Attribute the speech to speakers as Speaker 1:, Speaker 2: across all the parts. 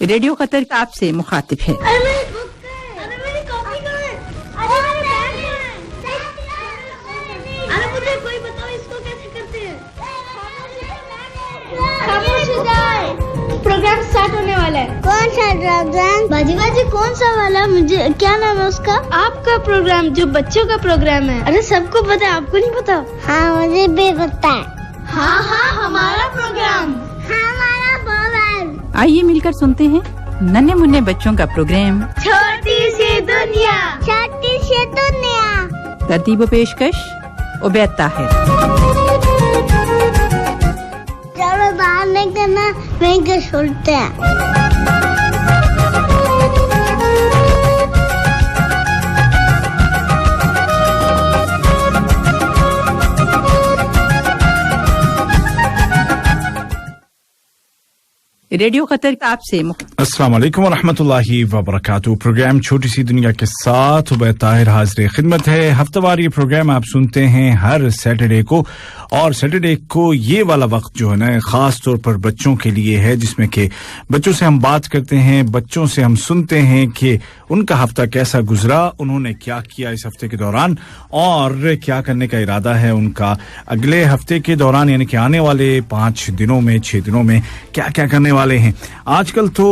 Speaker 1: Radio Qatar आपसे मुखातिब है।
Speaker 2: प्रोग्राम स्टार्ट होने वाला है।
Speaker 3: कौन सा प्रोग्राम?
Speaker 2: बाजी बाजी कौन सा वाला? मुझे क्या नाम है उसका? आपका प्रोग्राम जो बच्चों का प्रोग्राम है। अरे सबको पता है, आपको नहीं पता?
Speaker 3: हाँ मुझे भी पता है।
Speaker 2: हाँ हाँ हमारा प्रोग्राम।
Speaker 3: हमारा प्रोग्राम।
Speaker 1: आइए मिलकर सुनते हैं नन्हे मुन्ने बच्चों का प्रोग्राम
Speaker 2: छोटी सी दुनिया।
Speaker 3: छोटी सी दुनिया।
Speaker 1: तरतीब व पेशकश उबैद ताहिर।
Speaker 3: चलो बाहर नहीं करना, वहीं के सुनते हैं।
Speaker 1: रेडियो कतर आपसे
Speaker 4: अस्सलाम वालेकुम व रहमतुल्लाहि व बरकातहू। प्रोग्राम छोटी सी दुनिया के साथ उबैद ताहिर हाजिर खिदमत है। हफ्तावार ये प्रोग्राम आप सुनते हैं हर सैटरडे को, और सैटरडे को ये वाला वक्त जो है ना खास तौर पर बच्चों के लिए है, जिसमें कि बच्चों से हम बात करते हैं, बच्चों से हम सुनते हैं कि उनका हफ्ता कैसा गुजरा, उन्होंने क्या किया इस हफ्ते के दौरान और क्या करने का इरादा है उनका अगले हफ्ते के दौरान, यानी कि आने वाले 5 दिनों में 6 दिनों में क्या क्या करने वाले हैं। आजकल तो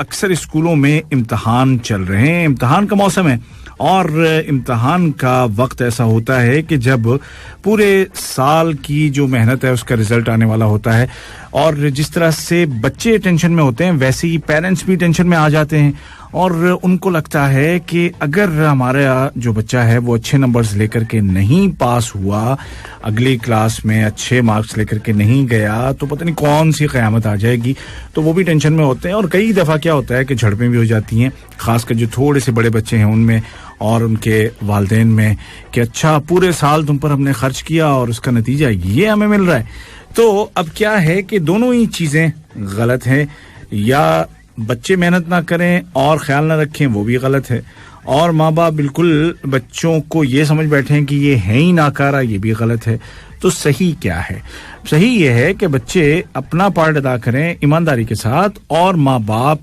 Speaker 4: अक्सर स्कूलों में इम्तिहान चल रहे हैं, इम्तिहान का मौसम है और इम्तिहान का वक्त ऐसा होता है कि जब पूरे साल की जो मेहनत है उसका रिजल्ट आने वाला होता है, और जिस तरह से बच्चे टेंशन में होते हैं वैसे ही पेरेंट्स भी टेंशन में आ जाते हैं, और उनको लगता है कि अगर हमारा जो बच्चा है वो अच्छे नंबर्स लेकर के नहीं पास हुआ, अगली क्लास में अच्छे मार्क्स लेकर के नहीं गया, तो पता नहीं कौन सी क़यामत आ जाएगी। तो वो भी टेंशन में होते हैं, और कई दफ़ा क्या होता है कि झड़पें भी हो जाती हैं, खासकर जो थोड़े से बड़े बच्चे हैं उनमें और उनके वालिदैन में, कि अच्छा पूरे साल तुम पर हमने खर्च किया और उसका नतीजा ये हमें मिल रहा है। तो अब क्या है कि दोनों ही चीज़ें गलत हैं, या बच्चे मेहनत ना करें और ख्याल ना रखें वो भी गलत है, और माँ बाप बिल्कुल बच्चों को ये समझ बैठे हैं कि ये है ही नाकारा, ये भी गलत है। तो सही क्या है? सही ये है कि बच्चे अपना पार्ट अदा करें ईमानदारी के साथ, और माँ बाप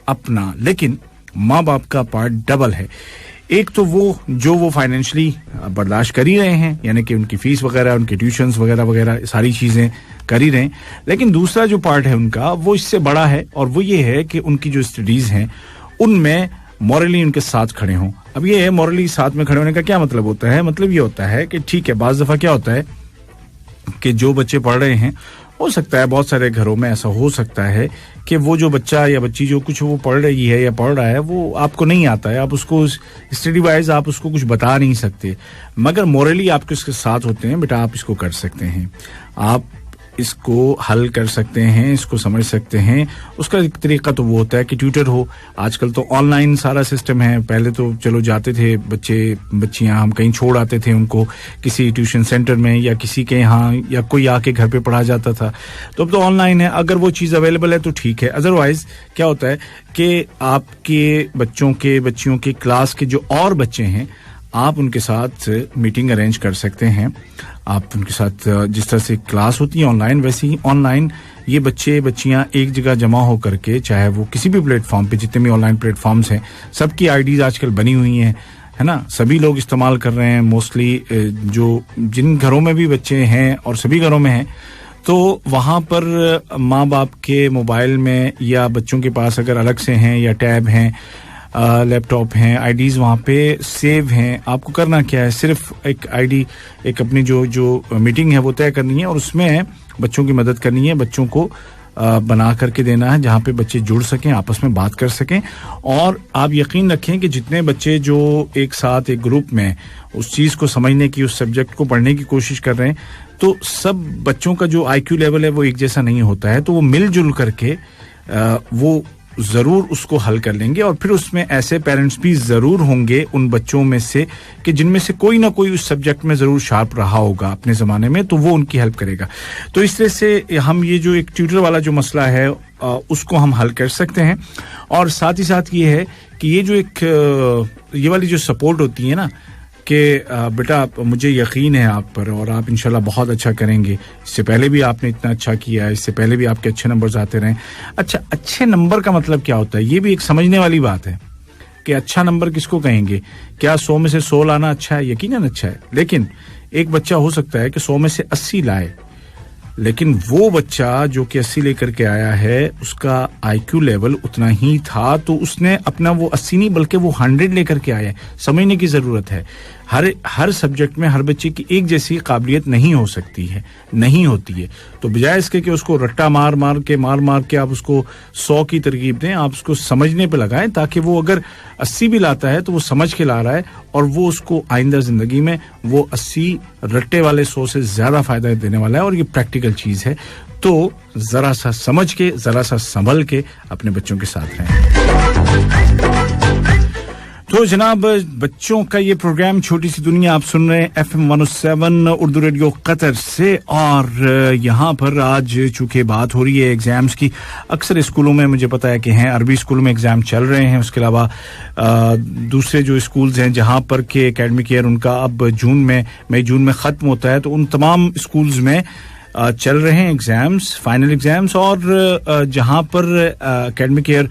Speaker 4: अपना, लेकिन माँ बाप का पार्ट डबल है। एक तो वो फाइनेंशियली बर्दाश्त कर ही रहे हैं, यानी कि उनकी फीस वगैरह, उनके ट्यूशन्स वगैरह वगैरह सारी चीज़ें कर ही रहे हैं, लेकिन दूसरा जो पार्ट है उनका वो इससे बड़ा है, और वो ये है कि उनकी जो स्टडीज़ हैं उनमें मॉरली उनके साथ खड़े हों। अब ये है मॉरली साथ में खड़े होने का क्या मतलब होता है? मतलब ये होता है कि ठीक है, बाज़ दफ़ा क्या होता है कि जो बच्चे पढ़ रहे हैं, हो सकता है बहुत सारे घरों में ऐसा हो सकता है कि वो जो बच्चा या बच्ची जो कुछ वो पढ़ रही है या पढ़ रहा है वो आपको नहीं आता है, आप उसको स्टडी वाइज आप उसको कुछ बता नहीं सकते, मगर मोरली आपके उसके साथ होते हैं, बेटा आप इसको कर सकते हैं, आप इसको हल कर सकते हैं, इसको समझ सकते हैं। उसका एक तरीका तो वो होता है कि ट्यूटर हो। आजकल तो ऑनलाइन सारा सिस्टम है, पहले तो चलो जाते थे बच्चे बच्चियां, हम कहीं छोड़ आते थे उनको किसी ट्यूशन सेंटर में या किसी के यहाँ, या कोई आके घर पे पढ़ा जाता था। तो अब तो ऑनलाइन है, अगर वो चीज़ अवेलेबल है तो ठीक है, अदरवाइज क्या होता है कि आपके बच्चियों के क्लास के जो और बच्चे हैं, आप उनके साथ मीटिंग अरेंज कर सकते हैं। आप उनके साथ जिस तरह से क्लास होती है ऑनलाइन, वैसे ही ऑनलाइन ये बच्चे बच्चियां एक जगह जमा हो करके, चाहे वो किसी भी प्लेटफॉर्म पे, जितने भी ऑनलाइन प्लेटफॉर्म्स हैं सबकी आईडीज आजकल बनी हुई हैं, है ना, सभी लोग इस्तेमाल कर रहे हैं मोस्टली, जो जिन घरों में भी बच्चे हैं और सभी घरों में हैं, तो वहाँ पर माँ बाप के मोबाइल में या बच्चों के पास अगर अलग से हैं या टैब हैं, लैपटॉप हैं, आईडीज वहाँ पे सेव हैं। आपको करना क्या है, सिर्फ एक आईडी, एक अपनी जो मीटिंग है वो तय करनी है, और उसमें बच्चों की मदद करनी है, बच्चों को बना करके देना है, जहाँ पे बच्चे जुड़ सकें, आपस में बात कर सकें। और आप यकीन रखें कि जितने बच्चे जो एक साथ एक ग्रुप में उस चीज़ को समझने की, उस सब्जेक्ट को पढ़ने की कोशिश कर रहे हैं, तो सब बच्चों का जो IQ लेवल है वो एक जैसा नहीं होता है, तो वो मिलजुल करके वो ज़रूर उसको हल कर लेंगे। और फिर उसमें ऐसे पेरेंट्स भी ज़रूर होंगे उन बच्चों में से कि जिनमें से कोई ना कोई उस सब्जेक्ट में ज़रूर शार्प रहा होगा अपने ज़माने में, तो वो उनकी हेल्प करेगा। तो इस तरह से हम ये जो एक ट्यूटर वाला जो मसला है उसको हम हल कर सकते हैं। और साथ ही साथ ये है कि ये जो एक ये वाली जो सपोर्ट होती है ना, کہ بیٹا مجھے یقین ہے آپ پر اور آپ انشاءاللہ بہت اچھا کریں گے. اس سے پہلے بھی آپ نے اتنا اچھا کیا ہے, اس سے پہلے بھی آپ کے اچھے نمبرز آتے رہے. اچھا, اچھے نمبر کا مطلب کیا ہوتا ہے؟ یہ بھی ایک سمجھنے والی بات ہے کہ اچھا نمبر کس کو کہیں گے. کیا 100 میں سے 100 لانا اچھا ہے؟ یقیناً اچھا ہے, لیکن ایک بچہ ہو سکتا ہے کہ 100 میں سے 80 لائے, لیکن وہ بچہ جو کہ 80 لے کر کے آیا ہے اس کا آئی کیو لیول اتنا ہی تھا, تو اس نے اپنا وہ 80 نہیں بلکہ وہ 100 لے کر کے آیا ہے. سمجھنے کی ضرورت ہے. ہر سبجیکٹ میں ہر بچے کی ایک جیسی قابلیت نہیں ہو سکتی ہے, نہیں ہوتی ہے. تو بجائے اس کے کہ اس کو رٹا مار مار کے آپ اس کو 100 کی ترغیب دیں, آپ اس کو سمجھنے پہ لگائیں تاکہ وہ اگر 80 بھی لاتا ہے تو وہ سمجھ کے لا رہا ہے اور وہ اس کو آئندہ زندگی میں وہ 80 رٹے والے 100 سے زیادہ فائدہ دینے والا ہے. اور یہ پریکٹیکل چیز ہے. تو ذرا سا سمجھ کے, ذرا سا سنبھل کے اپنے بچوں کے ساتھ رہیں. تو جناب, بچوں کا یہ پروگرام چھوٹی سی دنیا آپ سن رہے ہیں FM 107 اردو ریڈیو قطر سے. اور یہاں پر آج چونکہ بات ہو رہی ہے ایگزامز کی, اکثر اسکولوں میں مجھے پتا ہے کہ ہیں عربی اسکولوں میں ایگزام چل رہے ہیں. اس کے علاوہ دوسرے جو اسکولز ہیں جہاں پر کہ اکیڈمک ایئر ان کا اب مئی جون میں ختم ہوتا ہے, تو ان تمام اسکولز میں چل رہے ہیں ایگزامز, فائنل ایگزامز. اور جہاں پر اکیڈمک ایئر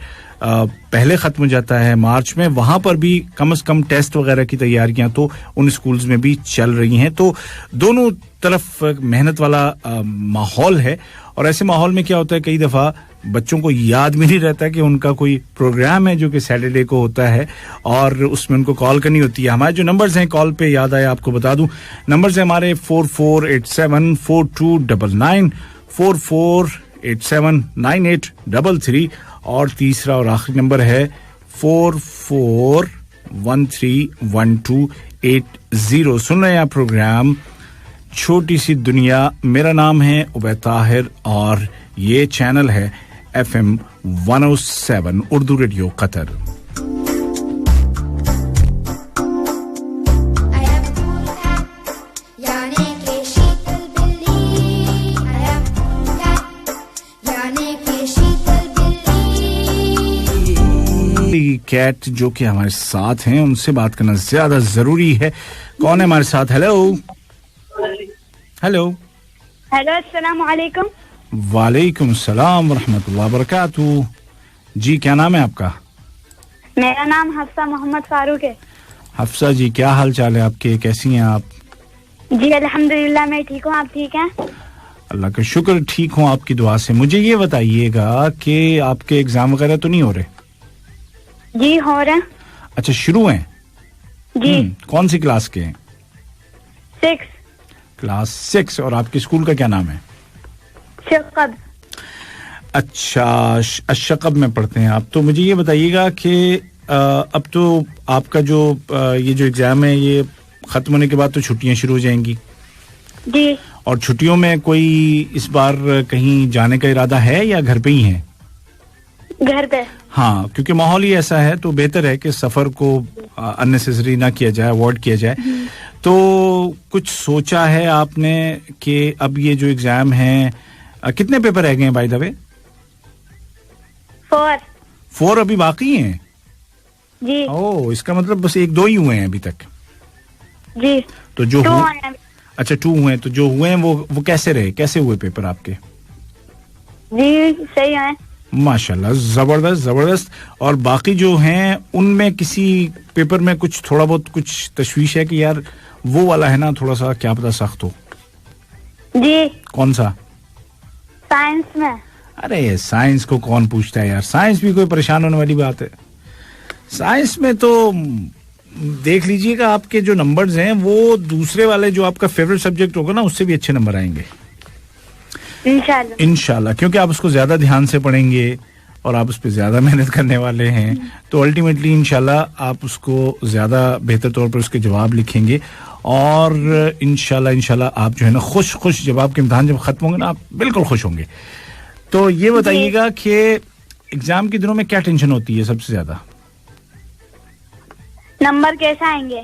Speaker 4: پہلے ختم ہو جاتا ہے مارچ میں, وہاں پر بھی کم از کم ٹیسٹ وغیرہ کی تیاریاں تو ان اسکولز میں بھی چل رہی ہیں. تو دونوں طرف محنت والا ماحول ہے. اور ایسے ماحول میں کیا ہوتا ہے, کئی دفعہ بچوں کو یاد بھی نہیں رہتا کہ ان کا کوئی پروگرام ہے جو کہ سیٹرڈے کو ہوتا ہے, اور اس میں ان کو کال کرنی ہوتی ہے. ہمارے جو نمبرز ہیں کال پہ یاد آئے آپ کو بتا دوں, نمبرز ہیں ہمارے 44874299 44879833, اور تیسرا اور آخری نمبر ہے 44131280. سن رہے ہیں آپ پروگرام چھوٹی سی دنیا. میرا نام ہے عبید طاہر اور یہ چینل ہے FM 107 اردو ریڈیو قطر. کیٹ جو کہ ہمارے ساتھ ہیں ان سے بات کرنا زیادہ ضروری ہے. کون ہے ہمارے ساتھ؟ ہیلو
Speaker 2: السلام علیکم.
Speaker 4: وعلیکم السلام ورحمۃ اللہ وبرکاتہ. جی کیا نام ہے آپ کا؟
Speaker 2: میرا نام حفصہ محمد فاروق ہے.
Speaker 4: حفصہ جی, کیا حال چال ہے آپ کے, کیسی ہیں آپ؟
Speaker 2: جی الحمدللہ میں ٹھیک ہوں, آپ ٹھیک ہیں؟
Speaker 4: اللہ کا شکر ٹھیک ہوں آپ کی دعا سے. مجھے یہ بتائیے گا کہ آپ کے ایگزام وغیرہ تو نہیں ہو رہے؟
Speaker 2: جی ہو رہے ہیں.
Speaker 4: اچھا شروع ہیں؟
Speaker 2: جی.
Speaker 4: کون سی کلاس کے ہیں؟
Speaker 2: 6.
Speaker 4: کلاس 6. اور آپ کے اسکول کا کیا نام ہے؟
Speaker 2: شقب.
Speaker 4: اچھا اشقب میں پڑھتے ہیں آپ. تو مجھے یہ بتائیے گا کہ اب تو آپ کا جو یہ جو ایگزام ہے یہ ختم ہونے کے بعد تو چھٹیاں شروع ہو جائیں گی.
Speaker 2: جی.
Speaker 4: اور چھٹیوں میں کوئی اس بار کہیں جانے کا ارادہ ہے یا گھر پہ ہی ہیں؟
Speaker 2: گھر پہ.
Speaker 4: ہاں, کیونکہ ماحول ہی ایسا ہے تو بہتر ہے کہ سفر کو اننیسیسری نہ کیا جائے, اوائڈ کیا جائے. تو کچھ سوچا ہے آپ نے کہ اب یہ جو ایگزام ہیں, کتنے پیپر رہ گئے ہیں بائی دا وے؟ 4 ابھی باقی ہیں.
Speaker 2: جی.
Speaker 4: اس کا مطلب بس 1-2 ہی ہوئے ہیں ابھی تک.
Speaker 2: جی.
Speaker 4: تو جو اچھا 2 ہوئے ہیں, تو جو ہوئے ہیں وہ کیسے رہے, کیسے ہوئے پیپر آپ کے؟
Speaker 2: جی صحیح ہے
Speaker 4: ماشاءاللہ, زبردست. اور باقی جو ہیں ان میں کسی پیپر میں کچھ تھوڑا بہت کچھ تشویش ہے کہ یار وہ والا ہے نا تھوڑا سا کیا پتا سخت ہو؟
Speaker 2: جی.
Speaker 4: کون سا؟
Speaker 2: سائنس میں.
Speaker 4: ارے سائنس کو کون پوچھتا ہے یار, سائنس بھی کوئی پریشان ہونے والی بات ہے. سائنس میں تو دیکھ لیجئے گا آپ کے جو نمبرز ہیں وہ دوسرے والے جو آپ کا فیوریٹ سبجیکٹ ہوگا نا اس سے بھی اچھے نمبر آئیں گے انشاءاللہ, کیونکہ آپ اس کو زیادہ دھیان سے پڑھیں گے اور آپ اس پہ زیادہ محنت کرنے والے ہیں. تو الٹیمیٹلی انشاءاللہ آپ اس کو زیادہ بہتر طور پر اس کے جواب لکھیں گے, اور انشاءاللہ آپ جو ہے نا خوش جب آپ کے امتحان جب ختم ہوں گے نا آپ بالکل خوش ہوں گے. تو یہ بتائیے گا کہ ایگزام کے دنوں میں کیا ٹینشن ہوتی ہے سب سے زیادہ؟
Speaker 2: نمبر کیسے آئیں گے.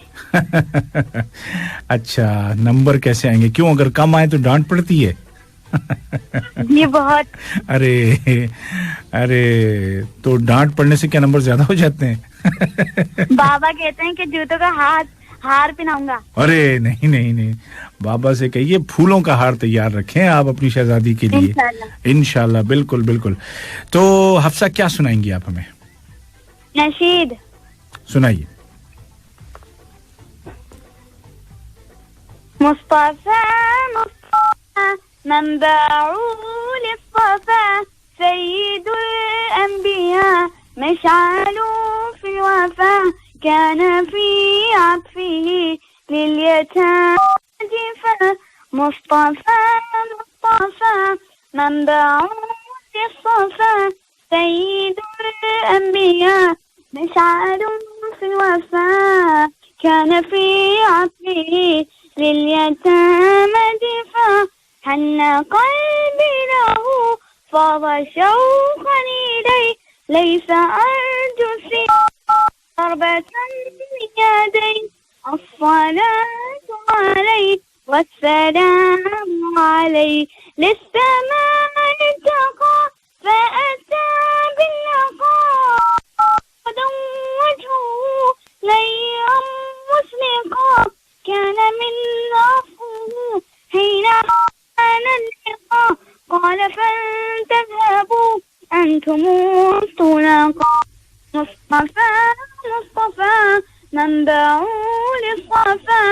Speaker 4: اچھا نمبر کیسے آئیں گے, کیوں اگر کم آئے تو ڈانٹ پڑتی ہے؟
Speaker 2: یہ بہت.
Speaker 4: ارے تو ڈانٹ پڑنے سے کیا نمبر زیادہ ہو جاتے ہیں؟
Speaker 2: بابا کہتے ہیں کہ جوتوں کا हार पहनाऊंगा।
Speaker 4: अरे नहीं नहीं नहीं, बाबा से कहिए फूलों का हार तैयार रखें आप अपनी शहजादी के लिए। इंशाल्लाह, बिल्कुल बिल्कुल। तो हफ्सा क्या सुनाएंगी आप हमें?
Speaker 2: नशीद
Speaker 4: सुनाइए।
Speaker 2: मुस्तफा मुस्तफा मंबाउल इस्तिफा सय्यिदुल अंबिया मशअलु फिल वफा كان في عطفه لليتامى جفا مصطفى مصطفى منبع الصفا سيد الأنبياء مشعل في الوفاء كان في عطفه لليتامى جفا حن قلبي له فاض شوقا إليه ليس أرجو سواه ضربة من يدي الصلاة عليه والسلام عليه للسماء ارتقى فأتى باللقاء غدا وجهه ليا مسلقا كان من عفوه حين كان اللقاء قال فلتذهبوا أنتم الطلقاء مصطفى مصطفى منبع للصفا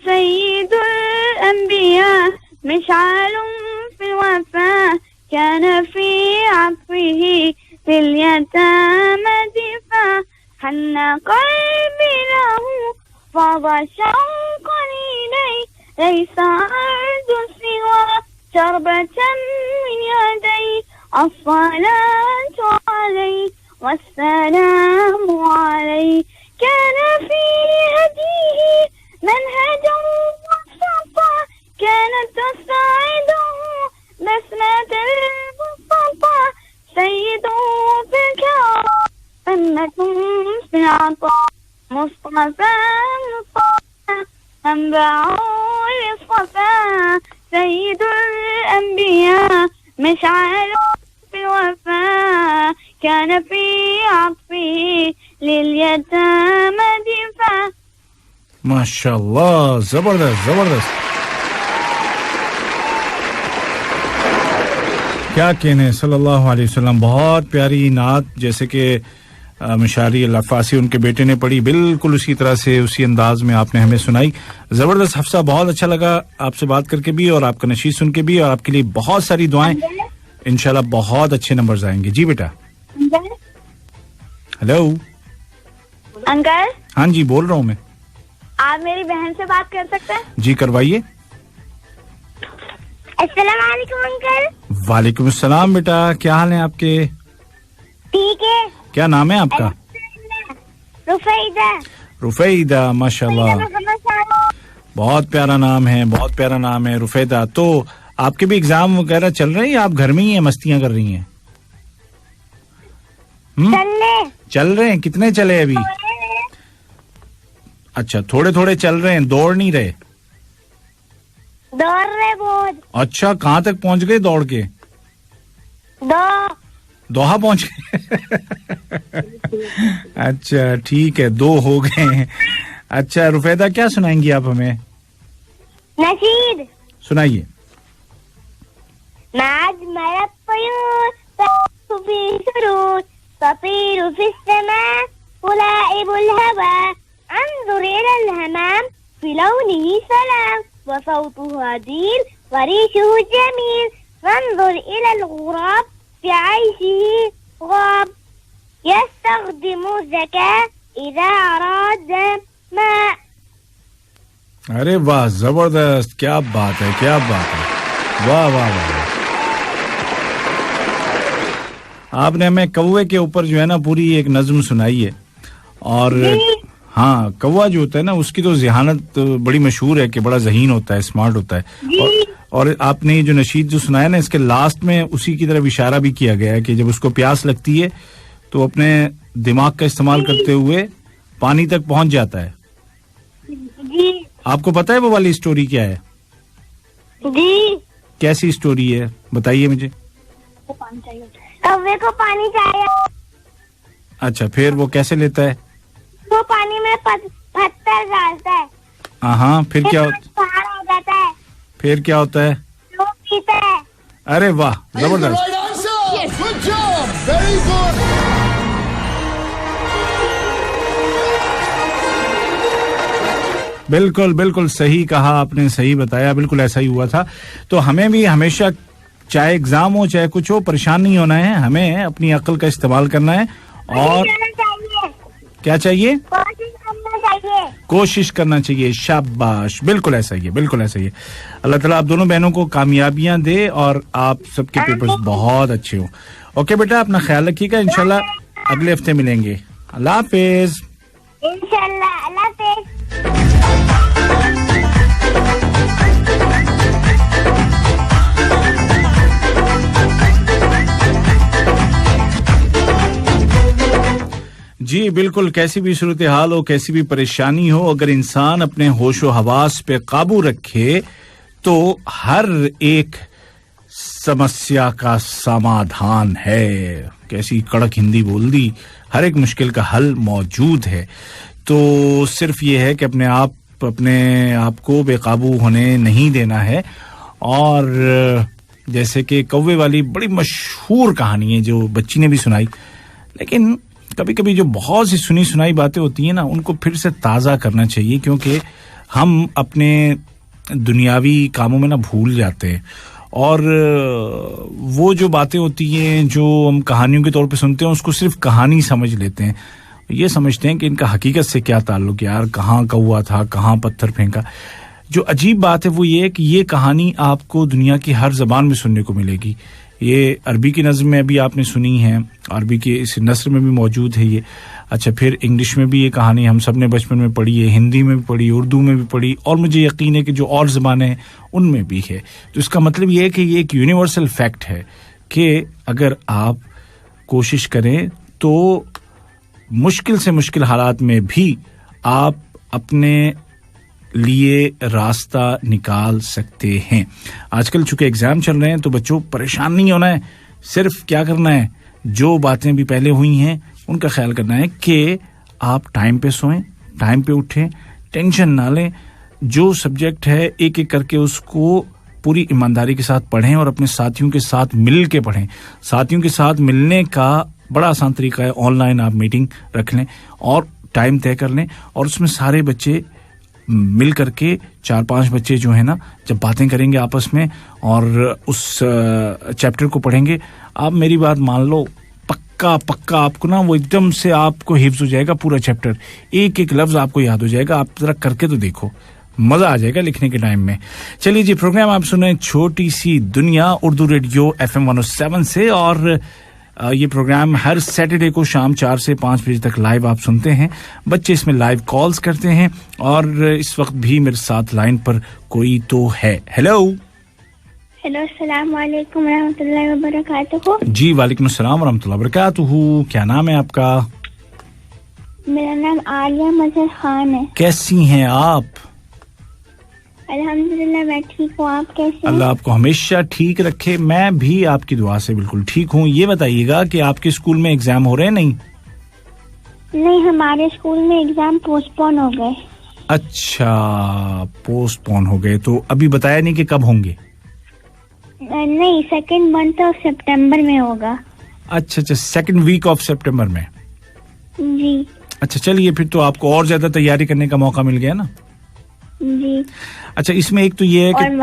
Speaker 2: سيد الأنبياء مشعل في الوفاء كان في عطفه لليتامى دفا حن قلبي له فاض شوقا إليه ليس أرجو سوى شربة من يديه الصلاة عليه والسلام عليه كان في هديه منهجا وسطا كانت تساعده بسمة المصطفى سيده في الكرم قمة في العطاء مصطفى مصطفى منبع للصفا سيد الأنبياء مشعل في الوفاء كان في عطفه لليتامى دفا.
Speaker 4: माशाल्लाह, जबरदस्त जबरदस्त, क्या कहने सल्लल्लाहु अलैहि वसल्लम। बहुत प्यारी नात, जैसे कि मशारी अल-अफ़ासी उनके बेटे ने पढ़ी, बिल्कुल उसी तरह से उसी अंदाज में आपने हमें सुनाई। जबरदस्त हफ्सा, बहुत अच्छा लगा आपसे बात करके भी और आपका नशीद सुन के भी, और आपके लिए बहुत सारी दुआएं, इंशाल्लाह बहुत अच्छे नंबर्स आएंगे। जी बेटा। Hello
Speaker 2: uncle.
Speaker 4: हाँ जी, बोल रहा हूँ मैं।
Speaker 2: आप मेरी बहन से बात कर सकते हैं?
Speaker 4: जी करवाइए।
Speaker 3: अस्सलाम वालेकुम अंकल।
Speaker 4: वालेकुम अस्सलाम बेटा, क्या हाल है आपके?
Speaker 3: ठीक है।
Speaker 4: क्या नाम है आपका?
Speaker 3: रुफैदा।
Speaker 4: रुफैदा, माशाल्लाह, बहुत प्यारा नाम है, बहुत प्यारा नाम है रुफैदा। तो आपके भी एग्जाम वगैरह चल रहे हैं या आप घर में ही हैं, मस्तियां कर रही हैं? चल रहे हैं। कितने चले अभी? अच्छा, थोड़े थोड़े चल रहे हैं, दौड़ नहीं रहे?
Speaker 3: दौड़ रहे बहुत।
Speaker 4: अच्छा, कहाँ तक पहुंच गए दौड़ के? दोहा पहुंच गए। अच्छा ठीक है, 2 हो गए हैं। अच्छा रुफैदा, क्या सुनाएंगी आप हमें?
Speaker 3: नशीद
Speaker 4: सुनाइए।
Speaker 3: مجمل الطيور تطير في سرور تطير في السماء تلائب الهوى انظر إلى الهمام في لونه سلام وصوته هديل وريشه جميل وانظر إلى الغراب في عيشه غاب يستخدم الذكاء إذا أراد ماء.
Speaker 4: अरे वाह, जबरदस्त, क्या बात है, क्या बात है, वाह वाह वाह। आपने हमें कौवे के ऊपर जो है ना पूरी एक नज्म सुनाई है। और हाँ, कौवा जो होता है ना उसकी तो ज़हानत बड़ी मशहूर है कि बड़ा ज़हीन होता है, स्मार्ट होता है। और आपने जो नशीद जो सुनाया ना, इसके लास्ट में उसी की तरफ इशारा भी किया गया है कि जब उसको प्यास लगती है तो अपने दिमाग का इस्तेमाल करते हुए पानी तक पहुंच जाता है।
Speaker 3: जी। आपको
Speaker 4: पता है वो वाली स्टोरी क्या है?
Speaker 3: जी।
Speaker 4: कैसी स्टोरी है, बताइए मुझे।
Speaker 3: कौवे को पानी चाहिए।
Speaker 4: अच्छा, फिर वो कैसे लेता है?
Speaker 3: वो पानी में पत्थर डालता है
Speaker 4: हाँ, फिर क्या
Speaker 3: बाहर हो जाता है,
Speaker 4: फिर क्या होता है?
Speaker 3: लोग पीते हैं।
Speaker 4: अरे वाह, जबरदस्त। बिल्कुल बिल्कुल सही कहा आपने, सही बताया, बिल्कुल ऐसा ही हुआ था। तो हमें भी हमेशा, चाहे एग्जाम हो चाहे कुछ हो, परेशान नहीं होना है, हमें अपनी अक्ल का इस्तेमाल करना है। और क्या चाहिए? कोशिश करना चाहिए। शाबाश, बिल्कुल ऐसा ही है, बिल्कुल ऐसा ही है। अल्लाह ताला आप दोनों बहनों को कामयाबियां दे और आप सबके पेपर्स बहुत अच्छे हो। ओके बेटा, अपना ख्याल रखिएगा, इंशाल्लाह अगले हफ्ते मिलेंगे। अल्लाह हाफिज।
Speaker 3: इंशाल्लाह, अल्लाह हाफिज।
Speaker 4: जी बिल्कुल, कैसी भी सूरत हाल हो, कैसी भी परेशानी हो, अगर इंसान अपने होशो हवास पे काबू रखे तो हर एक समस्या का समाधान है। कैसी कड़क हिंदी बोल दी, हर एक मुश्किल का हल मौजूद है। तो सिर्फ ये है कि अपने आप को बेकाबू होने नहीं देना है। और जैसे कि कौवे वाली बड़ी मशहूर कहानी है जो बच्ची ने भी सुनाई, लेकिन कभी कभी जो बहुत सी सुनी सुनाई बातें होती हैं ना, उनको फिर से ताज़ा करना चाहिए, क्योंकि हम अपने दुनियावी कामों में ना भूल जाते हैं। और वो जो बातें होती हैं जो हम कहानियों के तौर पे सुनते हैं, उसको सिर्फ कहानी समझ लेते हैं। ये समझते हैं कि इनका हकीकत से क्या ताल्लुक, यार कहाँ कौवा था, कहाँ पत्थर फेंका। जो अजीब बात है वो ये है कि ये कहानी आपको दुनिया की हर ज़बान में सुनने को मिलेगी। ये अरबी की नज़्म में अभी आपने सुनी है, अरबी की इस नस्र में भी मौजूद है ये। अच्छा, फिर इंग्लिश में भी ये कहानी हम सब ने बचपन में पढ़ी है, हिंदी में भी पढ़ी, उर्दू में भी पढ़ी, और मुझे यकीन है कि जो और ज़बानें हैं उनमें भी है। तो इसका मतलब ये है कि ये एक यूनिवर्सल फैक्ट है कि अगर आप कोशिश करें तो मुश्किल से मुश्किल हालात में भी आप अपने लिए रास्ता निकाल सकते हैं। आजकल चूंकि एग्जाम चल रहे हैं तो बच्चों परेशान नहीं होना है, सिर्फ क्या करना है, जो बातें भी पहले हुई हैं उनका ख्याल करना है कि आप टाइम पे सोएं, टाइम पे उठें, टेंशन ना लें। जो सब्जेक्ट है एक एक करके उसको पूरी ईमानदारी के साथ पढ़ें और अपने साथियों के साथ मिल के पढ़ें। साथियों के साथ मिलने का बड़ा आसान तरीका है, ऑनलाइन आप मीटिंग रख लें और टाइम तय कर लें, और उसमें सारे बच्चे मिल करके 4-5 बच्चे जो है ना, जब बातें करेंगे आपस में और उस चैप्टर को पढ़ेंगे, आप मेरी बात मान लो, पक्का आपको ना वो एकदम से आपको हिफ्ज हो जाएगा पूरा चैप्टर, एक एक लफ्ज आपको याद हो जाएगा। आप जरा करके तो देखो, मजा आ जाएगा लिखने के टाइम में। चलिए जी, प्रोग्राम आप सुने छोटी सी दुनिया उर्दू रेडियो FM 107 से, और ये प्रोग्राम हर सैटरडे को शाम 4 से 5 बजे तक लाइव आप सुनते हैं। बच्चे इसमें लाइव कॉल्स करते हैं, और इस वक्त भी मेरे साथ लाइन पर कोई तो है। हेलो
Speaker 3: अस्सलाम वालेकुम रहमतुल्लाहि व बरकातुहू।
Speaker 4: जी वालेकुम अस्सलाम व रहमतुल्लाहि व बरकातुहू। क्या नाम है आपका?
Speaker 3: मेरा नाम आलिया मजहर खान है।
Speaker 4: कैसी हैं आप?
Speaker 3: अल्हम्दुलिल्लाह मैं ठीक हूँ, आप कैसे हैं?
Speaker 4: अल्लाह आपको हमेशा ठीक रखे। मैं भी आपकी दुआ से बिल्कुल ठीक हूँ। ये बताइएगा कि आपके स्कूल में एग्जाम हो रहे हैं? नहीं,
Speaker 3: हमारे स्कूल में एग्जाम पोस्टपोन हो गए।
Speaker 4: अच्छा, पोस्टपोन हो गए, तो अभी बताया नहीं कि कब होंगे?
Speaker 3: नहीं, सेकंड मंथ ऑफ सितंबर में होगा।
Speaker 4: अच्छा, सेकंड वीक ऑफ सितंबर में।
Speaker 3: जी।
Speaker 4: अच्छा, चलिए फिर तो आपको और ज्यादा तैयारी करने का मौका मिल गया ना।
Speaker 3: जी।
Speaker 4: अच्छा, इसमें एक तो ये है कि
Speaker 3: और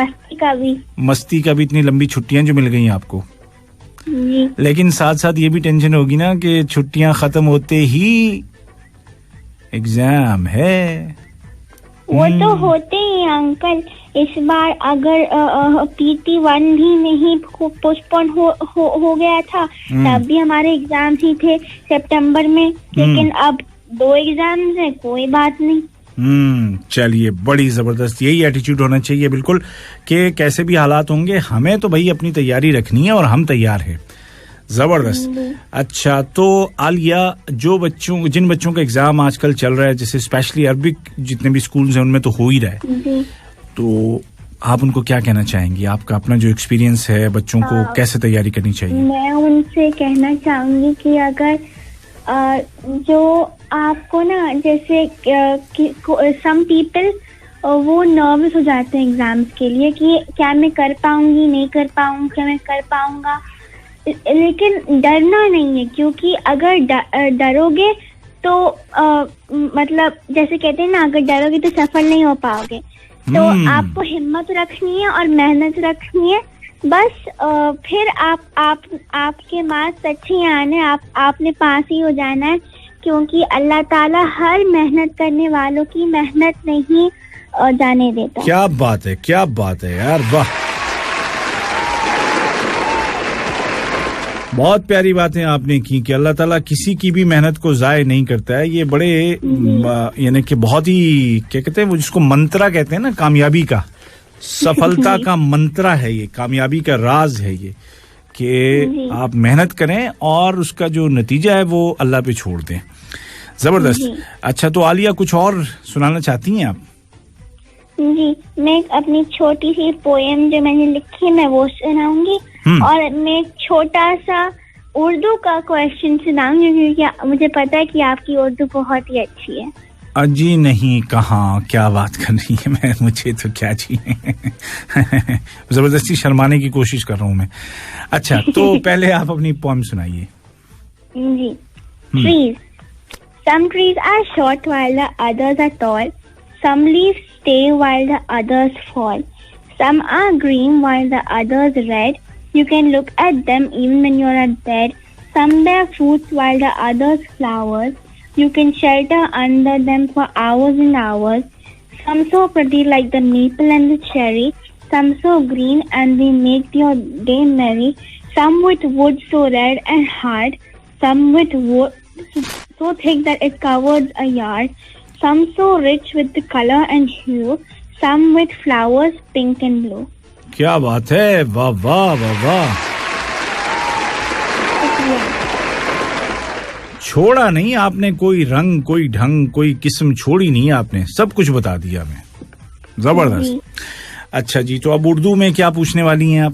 Speaker 3: मस्ती का भी
Speaker 4: इतनी लंबी छुट्टियां जो मिल गई आपको।
Speaker 3: जी।
Speaker 4: लेकिन साथ साथ ये भी टेंशन होगी ना कि छुट्टियां खत्म होते ही एग्जाम है।
Speaker 3: वो तो होते ही अंकल, इस बार अगर PT1 भी नहीं पोस्टपोन हो गया था, तब भी हमारे एग्जाम ही थे सितंबर में, लेकिन अब 2 एग्जाम्स हैं, कोई बात नहीं।
Speaker 4: चलिए, बड़ी जबरदस्त, यही एटीट्यूड होना चाहिए बिल्कुल कि कैसे भी हालात होंगे, हमें तो भाई अपनी तैयारी रखनी है और हम तैयार हैं। जबरदस्त। अच्छा, तो आलिया, जिन बच्चों का एग्जाम आजकल चल रहा है, जैसे स्पेशली अरबिक जितने भी स्कूल्स हैं उनमें तो हो ही रहा है, तो आप उनको क्या कहना चाहेंगी? आपका अपना जो एक्सपीरियंस है, बच्चों को कैसे तैयारी करनी चाहिए?
Speaker 3: मैं उनसे कहना चाहूंगी कि अगर जो आपको ना, जैसे सम पीपल وہ نروس ہو جاتے ہیں ایگزامس کے لیے کہ کیا میں کر پاؤں گی, نہیں کر پاؤں, کیا میں کر پاؤں گا. لیکن ڈرنا نہیں ہے, کیونکہ اگر ڈرو گے تو مطلب جیسے کہتے ہیں نا, اگر ڈرو گے تو سفل نہیں ہو پاؤ گے. تو آپ کو ہمت رکھنی ہے اور محنت رکھنی ہے بس. پھر آپ کے مارکس اچھے آنے, آپ نے پاس ہی ہو جانا ہے, کیونکہ اللہ تعالیٰ ہر محنت کرنے والوں کی محنت نہیں جانے دیتا.
Speaker 4: کیا بات ہے, کیا بات ہے یار, واہ, بہت پیاری باتیں آپ نے کی کہ اللہ تعالیٰ کسی کی بھی محنت کو ضائع نہیں کرتا ہے. یہ بڑے یعنی کہ بہت ہی کیا کہتے ہیں وہ, جس کو منترا کہتے ہیں نا, کامیابی کا, سفلتا کا منترا ہے یہ, کامیابی کا راز ہے یہ کہ آپ محنت کریں اور اس کا جو نتیجہ ہے وہ اللہ پہ چھوڑ دیں. زبردست. اچھا, تو عالیہ کچھ اور سنانا چاہتی ہیں آپ؟
Speaker 3: جی, میں اپنی چھوٹی سی پوئم جو میں نے لکھی ہے میں وہ سناؤں گی, اور میں ایک چھوٹا سا اردو کا کویشچن سناؤں گی, کیونکہ مجھے پتا ہے کہ آپ کی اردو بہت ہی اچھی ہے.
Speaker 4: جی نہیں, کہاں, کیا بات کر رہی ہے, میں مجھے تو کیا چاہیے, زبردستی شرمانے کی کوشش کر رہا ہوں میں. اچھا, تو پہلے آپ اپنی پوئم سنائیے.
Speaker 3: جی. Trees. Some trees are short while the others are tall. Some leaves stay while the others fall. Some are green while the others red. You can look at them even when you're at bed. Some bear fruits while the others flowers. You can shelter under them for hours and hours. Some so pretty like the maple and the cherry. Some so green and they make your day merry. Some with wood so red and hard. Some with wood so thick that it covers a yard. Some so rich with the color and hue. Some with flowers pink and blue.
Speaker 4: کیا بات ہے, واہ واہ واہ واہ. چھوڑا نہیں آپ نے کوئی رنگ, کوئی ڈھنگ, کوئی قسم چھوڑی نہیں آپ نے, سب کچھ بتا دیا میں. زبردست. اچھا جی, تو اب اردو میں کیا پوچھنے والی ہیں آپ؟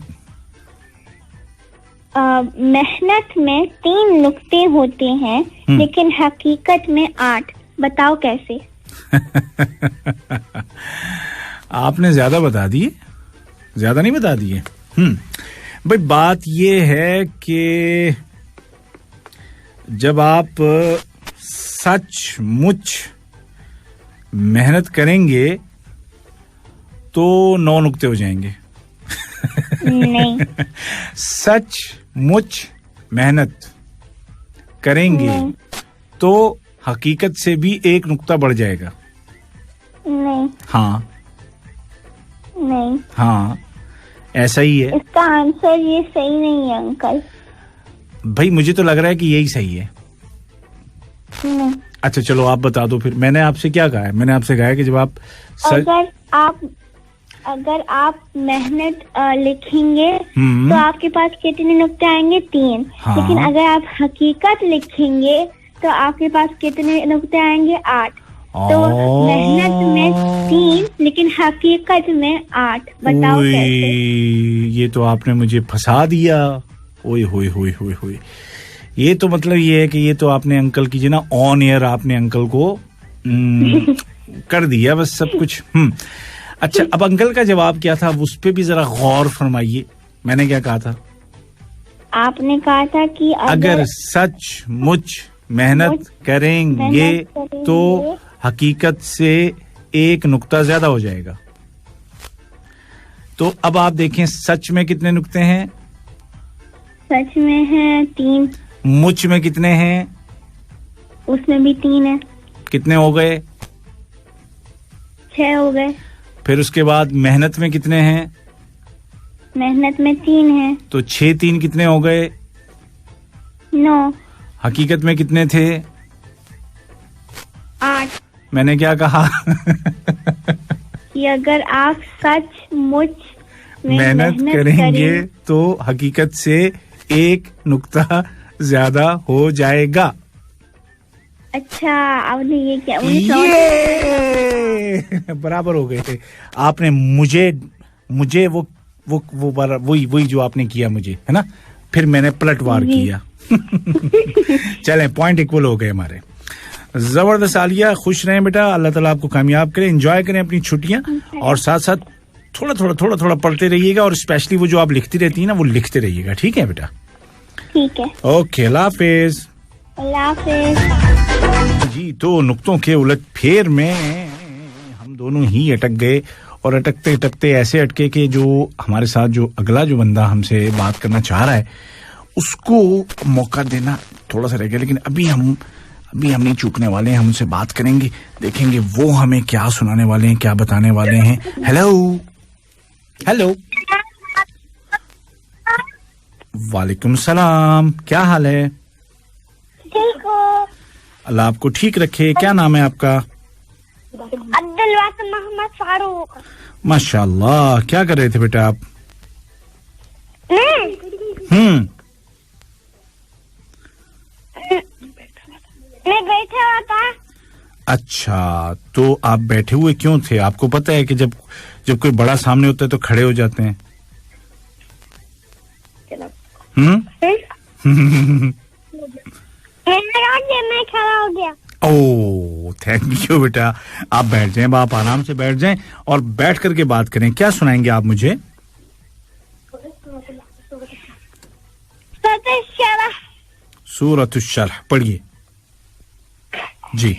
Speaker 3: محنت میں 3 نقطے ہوتے ہیں لیکن حقیقت میں 8. بتاؤ کیسے؟
Speaker 4: آپ نے زیادہ بتا دیے, زیادہ نہیں بتا دیے. بھائی بات یہ ہے کہ جب آپ سچ مچ محنت کریں گے تو 9 نقطے ہو جائیں گے.
Speaker 3: نہیں.
Speaker 4: سچ مچ محنت کریں گے تو حقیقت سے بھی 1 نقطہ بڑھ جائے گا.
Speaker 3: نہیں.
Speaker 4: ہاں
Speaker 3: نہیں.
Speaker 4: ہاں ایسا ہی ہے.
Speaker 3: اس کا آنسر یہ صحیح نہیں ہے انکل.
Speaker 4: بھائی مجھے تو لگ رہا ہے کہ یہی صحیح ہے.
Speaker 3: نہیں.
Speaker 4: اچھا چلو آپ بتا دو پھر. میں نے آپ سے کیا کہا ہے؟ میں نے آپ سے کہا ہے کہ جب
Speaker 3: اگر آپ محنت لکھیں گے تو آپ کے پاس کتنے نقطے آئیں گے؟ 3. لیکن اگر آپ حقیقت لکھیں گے تو آپ کے پاس کتنے نقطے آئیں گے؟ 8. تو محنت میں 3 لیکن حقیقت میں 8. بتاؤ کیسے؟
Speaker 4: یہ تو آپ نے مجھے پھنسا دیا. اوئے ہوئے ہوئے ہوئے ہوئے. یہ تو مطلب یہ ہے کہ یہ تو آپ نے انکل کی نا آن ایئر آپ نے انکل کو کر دیا بس سب کچھ. اچھا اب انکل کا جواب کیا تھا اس پہ بھی ذرا غور فرمائیے. میں نے کیا کہا تھا؟
Speaker 3: آپ نے کہا تھا کہ
Speaker 4: اگر سچ مچ محنت کریں گے تو حقیقت سے 1 نقطہ زیادہ ہو جائے گا. تو اب آپ دیکھیں سچ میں کتنے نقطے ہیں؟
Speaker 3: سچ میں ہیں 3.
Speaker 4: مچ میں کتنے ہیں؟
Speaker 3: اس میں بھی 3 ہے.
Speaker 4: کتنے ہو گئے؟
Speaker 3: 6 ہو گئے.
Speaker 4: پھر اس کے بعد محنت میں کتنے ہیں؟
Speaker 3: محنت میں 3 ہیں.
Speaker 4: تو 6 3 کتنے ہو گئے؟
Speaker 3: 9.
Speaker 4: حقیقت میں کتنے تھے؟
Speaker 3: 8.
Speaker 4: میں نے کیا کہا؟
Speaker 3: کہ اگر آپ سچ مچ
Speaker 4: محنت کریں گے تو حقیقت سے 1 نقطہ زیادہ ہو جائے گا.
Speaker 3: اچھا آپ نے یہ کیا؟
Speaker 4: برابر ہو گئے تھے آپ نے. مجھے وہی جو آپ نے کیا مجھے ہے نا, پھر میں نے پلٹ وار کیا. چلیں پوائنٹ ایکول ہو گئے ہمارے. जबरदस्त आलिया, खुश रहें बेटा, अल्लाह ताला आपको कामयाब करे, एंजॉय करें अपनी छुट्टियां और साथ साथ थोड़ा पढ़ते रहिएगा और स्पेशली वो जो आप लिखती रहती हैं ना वो लिखते रहिएगा, ठीक है बेटा?
Speaker 3: ठीक है,
Speaker 4: ओके, अल्लाह हाफिज।
Speaker 3: अल्लाह हाफिज।
Speaker 4: जी, तो नुक्तों के उलट फेर में हम दोनों ही अटक गए और अटकते ऐसे अटके कि जो हमारे साथ जो अगला जो बंदा हमसे बात करना चाह रहा है उसको मौका देना थोड़ा सा रह गया, लेकिन अभी हम नहीं चूकने वाले हैं, हम उनसे बात करेंगे, देखेंगे वो हमें क्या सुनाने वाले हैं, क्या बताने वाले हैं। हेलो, वालेकुम सलाम, क्या हाल है?
Speaker 3: ठीक हो?
Speaker 4: अल्लाह आपको ठीक रखे। क्या नाम है आपका?
Speaker 3: अब्दुल वासिम मोहम्मद फारूक।
Speaker 4: माशाल्लाह, क्या कर रहे थे बेटा आप?
Speaker 3: मैं बैठा हुआ था।
Speaker 4: अच्छा, तो आप बैठे हुए क्यों थे? आपको पता है कि जब कोई बड़ा सामने होता है तो खड़े हो जाते हैं।
Speaker 3: मैं खड़ा हो गया।
Speaker 4: ओह, थैंक यू बेटा। आप बैठ जाएं, आप आराम से बैठ जाएं और बैठ करके बात करें। क्या सुनाएंगे आप मुझे? सूरत अश-शरह पढ़िए जी।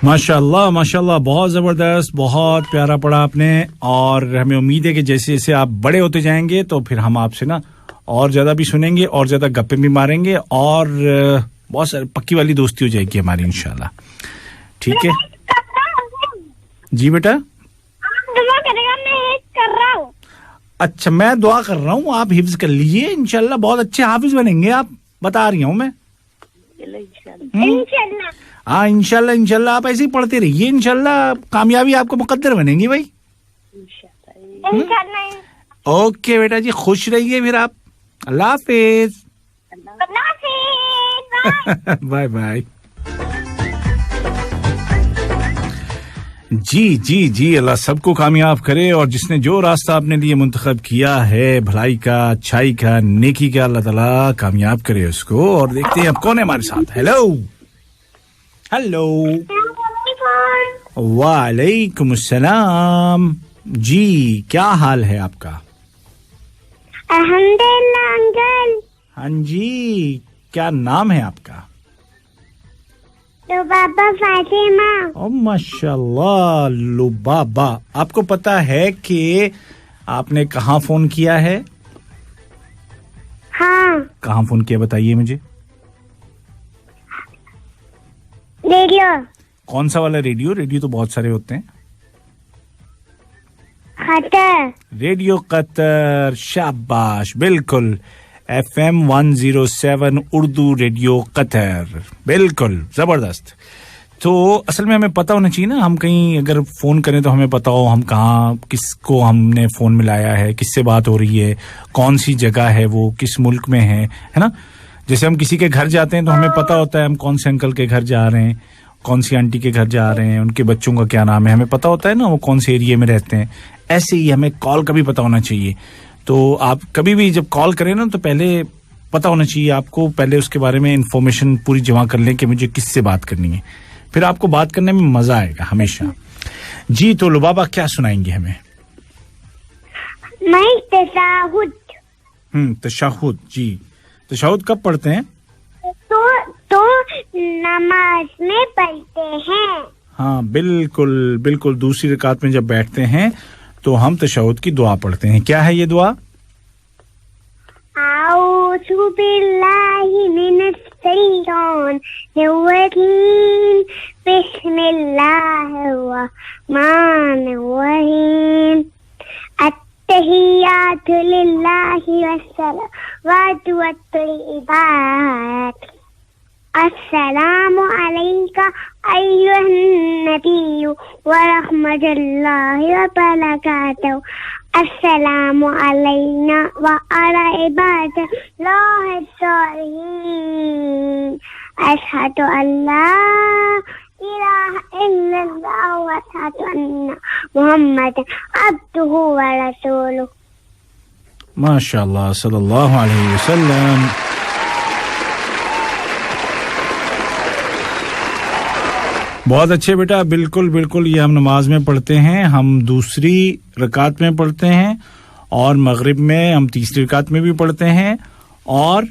Speaker 4: माशाल्लाह माशाल्लाह, बहुत जबरदस्त, बहुत प्यारा पढ़ा आपने और हमें उम्मीद है कि जैसे जैसे आप बड़े होते जाएंगे तो फिर हम आपसे ना और ज्यादा भी सुनेंगे और ज्यादा गप्पे भी मारेंगे और बहुत सारी पक्की वाली दोस्ती हो जाएगी हमारी इंशाल्लाह, ठीक है? जी बेटा,
Speaker 3: दुआ करेगा, मैं हिफ्ज कर रहा हूँ।
Speaker 4: अच्छा, मैं दुआ कर रहा हूँ, आप हिफ्ज कर लीजिए, इंशाल्लाह बहुत अच्छे हाफिज बनेंगे आप, बता रही हूँ मैं।
Speaker 3: इंशाल्लाह।
Speaker 4: हाँ, इंशाल्लाह आप ऐसे ही पढ़ते रहिए, इंशाल्लाह कामयाबी आपको मुकद्दर बनेगी भाई। ओके बेटा जी, खुश रहिए फिर आप। अल्लाह हाफिज। Bye bye. जी, अल्लाह सबको कामयाब करे और जिसने जो रास्ता अपने लिए मुंतखब किया है भलाई का, अच्छाई का, नेकी का, अल्लाह ताला कामयाब करे उसको। और देखते हैं अब कौन है हमारे साथ। हेलो, वालेकुम अस्सलाम जी, क्या हाल है आपका?
Speaker 3: अल्हम्दुलिल्लाह अंकल।
Speaker 4: हाँ जी, क्या नाम है आपका?
Speaker 3: लुबाबा फातिमा।
Speaker 4: ओ माशाल्लाह, लुबाबा। आपको पता है कि आपने कहाँ फोन किया है?
Speaker 3: हाँ।
Speaker 4: कहाँ फोन किया बताइए मुझे।
Speaker 3: रेडियो।
Speaker 4: कौन सा वाला रेडियो? रेडियो तो बहुत सारे होते हैं।
Speaker 3: कतर।
Speaker 4: रेडियो कतर, शाबाश, बिल्कुल। FM 107 उर्दू रेडियो कतर, बिल्कुल जबरदस्त। तो असल में हमें पता होना चाहिए ना, हम कहीं अगर फोन करें तो हमें पता हो हम कहाँ, किसको हमने फोन मिलाया है, किससे बात हो रही है, कौन सी जगह है वो, किस मुल्क में है ना? जैसे हम किसी के घर जाते हैं तो हमें पता होता है हम कौन से अंकल के घर जा रहे हैं, कौन सी आंटी के घर जा रहे हैं, उनके बच्चों का क्या नाम है, हमें पता होता है ना वो कौन से एरिया में रहते हैं। ऐसे ही हमें कॉल का भी पता होना चाहिए। तो आप कभी भी जब कॉल करें ना तो पहले पता होना चाहिए आपको, पहले उसके बारे में इंफॉर्मेशन पूरी जमा कर लें कि मुझे किससे बात करनी है, फिर आपको बात करने में मजा आएगा हमेशा। जी, तो लुबाबा क्या सुनाएंगे हमें?
Speaker 3: मैं तशहुद।
Speaker 4: तशहुद। जी, तशहुद कब पढ़ते हैं?
Speaker 3: तो नमाज में पढ़ते हैं।
Speaker 4: हाँ बिल्कुल बिल्कुल दूसरी रकात में जब बैठते हैं तो हम तशहुद की दुआ पढ़ते हैं. क्या है ये दुआ?
Speaker 3: अऊज़ु बिल्लाहि मिनश शैतानिर रजीम बिस्मिल्लाहिर रहमानिर रहीम अत्तहियातु लिल्लाहि वस्सलावातु वत्तय्यिबात अस्सलामु अलैका अय्युहन नबिय्यु व रहमतुल्लाहि व बरकातुहू अस्सलामु अलैना व अला इबादिल्लाहि अस्सालिहीन अशहदु अल्ला इलाहा इल्लल्लाह व अशहदु अन्ना मुहम्मदन अब्दुहु व रसूलुहू.
Speaker 4: माशाअल्लाह सल्लल्लाहु अलैहि वसल्लम. बहुत अच्छे बेटा, बिल्कुल बिल्कुल ये हम नमाज में पढ़ते हैं, हम दूसरी रकात में पढ़ते हैं और मगरिब में हम तीसरी रकात में भी पढ़ते हैं और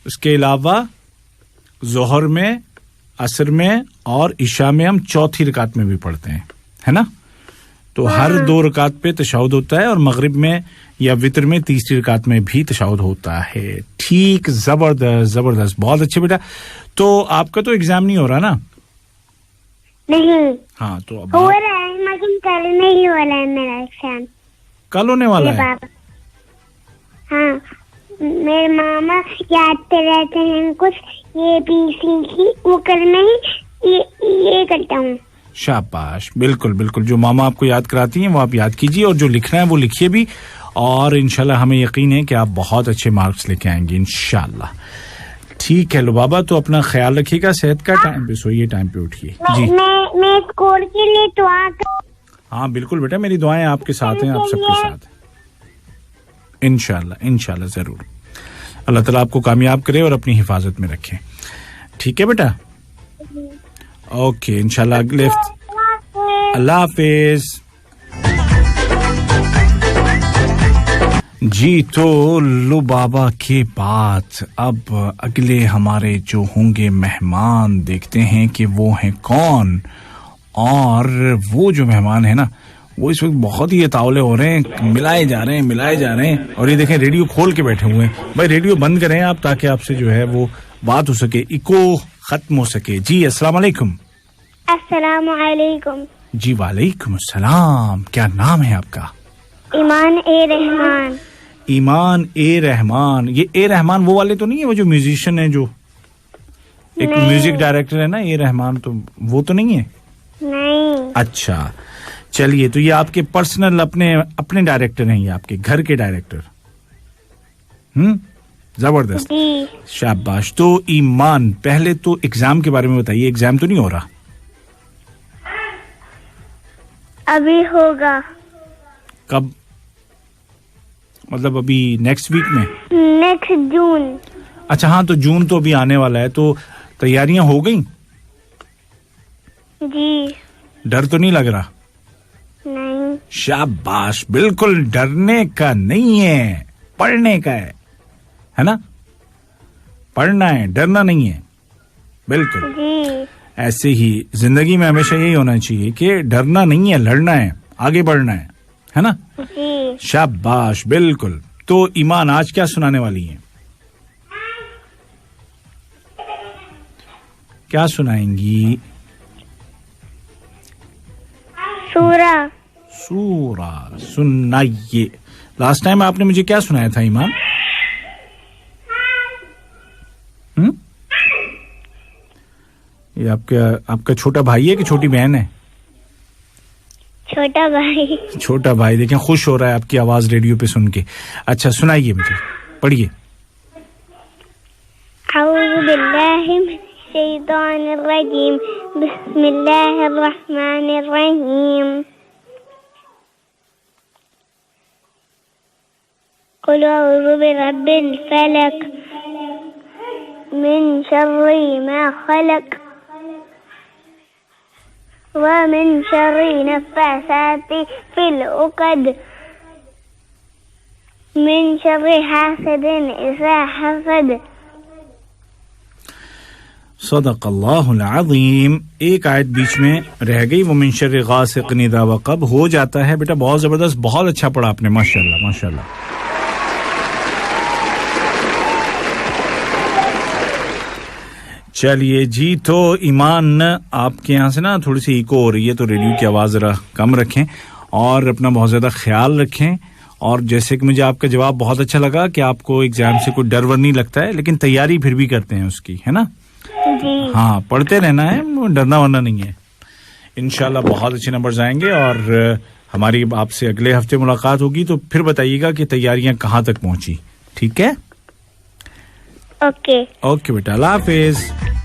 Speaker 4: उसके अलावा ज़ोहर में, असर में और इशा में हम चौथी रकात में भी पढ़ते हैं, है ना? तो हर 2 रकात पे तशहुद होता है और मगरिब में या वितर में तीसरी रकात में भी तशहुद होता है. ठीक, जबरदस्त जबरदस्त, बहुत अच्छे बेटा. तो आपका तो एग्जाम नहीं हो रहा ना?
Speaker 3: नहीं.
Speaker 4: हाँ तो अब
Speaker 3: हो रहा है मगर कल नहीं हो रहा है मेरा एग्जाम.
Speaker 4: कल होने वाला है?
Speaker 3: हाँ, मेरे मामा याद रहते हैं कुछ ये भी सीखी वो कल नहीं ये करता हूँ.
Speaker 4: शाबाश, बिल्कुल बिल्कुल, जो मामा आपको याद कराती हैं वो आप याद कीजिए और जो लिखना है वो लिखिए भी और इंशाल्लाह हमें यकीन है कि आप बहुत अच्छे मार्क्स लेके आएंगे इंशाल्लाह. ठीक है लो बाबा, तो अपना ख्याल रखिएगा, सेहत का, टाइम पे सोइए, टाइम पे उठिए. जी
Speaker 3: मैं स्कूल के लिए दुआ कर.
Speaker 4: हाँ बिल्कुल बेटा, मेरी दुआएं आपके साथ हैं, आप सबके साथ हैं इंशाल्लाह इंशाल्लाह जरूर. अल्लाह ताला आपको कामयाब करे और अपनी हिफाजत में रखे. ठीक है बेटा, ओके इंशाल्लाह. अगले अल्लाह हाफिज. जी तो लो बाबा के बाद अब अगले हमारे जो होंगे मेहमान, देखते हैं कि वो हैं कौन. और वो जो मेहमान है ना वो इस वक्त बहुत ही तावले हो रहे हैं, मिलाए जा रहे हैं और ये देखें रेडियो खोल के बैठे हुए हैं. भाई रेडियो बंद करें आप ताकि आपसे जो है वो बात हो सके, इको खत्म हो सके. जी अस्सलाम वालेकुम.
Speaker 3: अस्सलामु अलैकुम.
Speaker 4: जी वालेकुम अस्सलाम. क्या नाम है आपका?
Speaker 3: ईमान ए रहमान.
Speaker 4: ईमान ए रहमान. ये ए रहमान वो वाले तो नहीं है, वो जो म्यूजिशियन है, जो एक म्यूजिक डायरेक्टर है ना ए रहमान, तो वो तो नहीं है?
Speaker 3: नहीं.
Speaker 4: अच्छा चलिए, तो ये आपके पर्सनल अपने डायरेक्टर हैं, ये आपके घर के डायरेक्टर. जबरदस्त, शाबाश. तो ईमान, पहले तो एग्जाम के बारे में बताइए, एग्जाम तो नहीं हो रहा?
Speaker 3: अभी होगा.
Speaker 4: कब? मतलब अभी नेक्स्ट वीक में?
Speaker 3: Next June.
Speaker 4: अच्छा हाँ, तो जून तो अभी आने वाला है, तो तैयारियां हो गई?
Speaker 3: जी.
Speaker 4: डर तो नहीं लग रहा?
Speaker 3: नहीं.
Speaker 4: शाबाश, बिल्कुल डरने का नहीं है, पढ़ने का है ना? पढ़ना है, डरना नहीं है. बिल्कुल
Speaker 3: जी.
Speaker 4: ऐसे ही जिंदगी में हमेशा यही होना चाहिए कि डरना नहीं है, लड़ना है, आगे बढ़ना है ना?
Speaker 3: जी.
Speaker 4: शाबाश, बिल्कुल. तो ईमान आज क्या सुनाने वाली हैं? क्या सुनाएंगी? सूरा सुनाइए. लास्ट टाइम आपने मुझे क्या सुनाया था ईमान? ये आपका छोटा भाई है कि छोटी बहन है?
Speaker 3: छोटा भाई.
Speaker 4: छोटा भाई. देखें खुश हो रहा है आपकी आवाज रेडियो पे सुन के. अच्छा सुनाइए मुझे, पढ़िए.
Speaker 3: अऊज़ु बिल्लाहि मिनश शैतानिर रजीम बिस्मिल्लाहिर रहमानिर रहीम. कुल अऊज़ु बिरब्बिल फलक मिन शर्रि मा खलक ومن شر النفاثات في العقد من شر حاسد إذا حسد.
Speaker 4: सदक़ल्लाहुल अज़ीम। एक आयत बीच में रह गई, वो मिन शर्रि गासिक़िन इज़ा वक़ब हो जाता है। बेटा बहुत जबरदस्त, बहुत अच्छा पढ़ा आपने, माशाल्लाह माशाल्लाह। चलिए जी, तो ईमान आपके यहाँ से ना थोड़ी सी इको हो रही है, तो रेडियो की आवाज़ ज़रा कम रखें और अपना बहुत ज़्यादा ख्याल रखें। और जैसे कि मुझे आपका जवाब बहुत अच्छा लगा कि आपको एग्जाम से कोई डर वर नहीं लगता है, लेकिन तैयारी फिर भी करते हैं उसकी, है ना?
Speaker 3: जी
Speaker 4: हाँ, पढ़ते रहना है, डरना वरना नहीं है। इंशाल्लाह बहुत अच्छे नंबर्स आएंगे और हमारी आपसे अगले हफ्ते मुलाकात होगी, तो फिर बताइएगा कि तैयारियां कहाँ तक पहुंची। ठीक है?
Speaker 3: ओके
Speaker 4: ओके बेटा, अल्लाह हाफिज।